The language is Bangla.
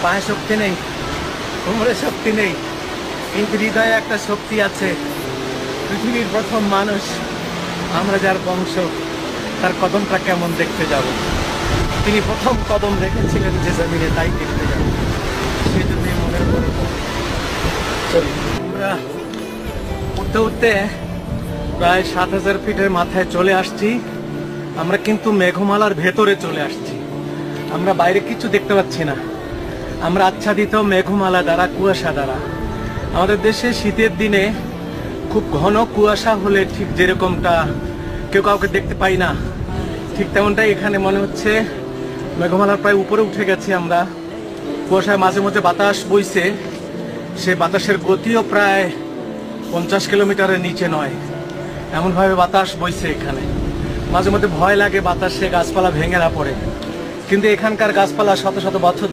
পায়ে শক্তি নেই, কোমরে শক্তি নেই, কিন্তু হৃদয়ে একটা শক্তি আছে। পৃথিবীর প্রথম মানুষ, আমরা যার বংশ, তার কদমটা কেমন দেখতে যাব। তিনি প্রথম কদম রেখেছিলেন যে জমিনে, তাই দেখতে যাব। সেই জন্যই মনের গর্ব। চলি আমরা উঠতে উঠতে প্রায় ৭,০০০ ফিটের মাথায় চলে আসছি। আমরা কিন্তু মেঘমালার ভেতরে চলে আসছি। আমরা বাইরে কিছু দেখতে পাচ্ছি না। আমরা আচ্ছাদিত মেঘমালা দ্বারা, কুয়াশা দ্বারা। আমাদের দেশে শীতের দিনে খুব ঘন কুয়াশা হলে ঠিক যেরকমটা কেউ কাউকে দেখতে পাই না, ঠিক তেমনটাই এখানে মনে হচ্ছে। মেঘমালার প্রায় উপরে উঠে গেছি আমরা। কুয়াশায় মাঝে মাঝে বাতাস বইছে, সে বাতাসের গতিও প্রায় 50 কিলোমিটারের নিচে নয়, এমনভাবে বাতাস বইছে এখানে। মাঝে মধ্যে ভয় লাগে বাতাসে গাছপালা ভেঙে না পড়ে, কিন্তু এখানকার গাছপালা শত শত বছর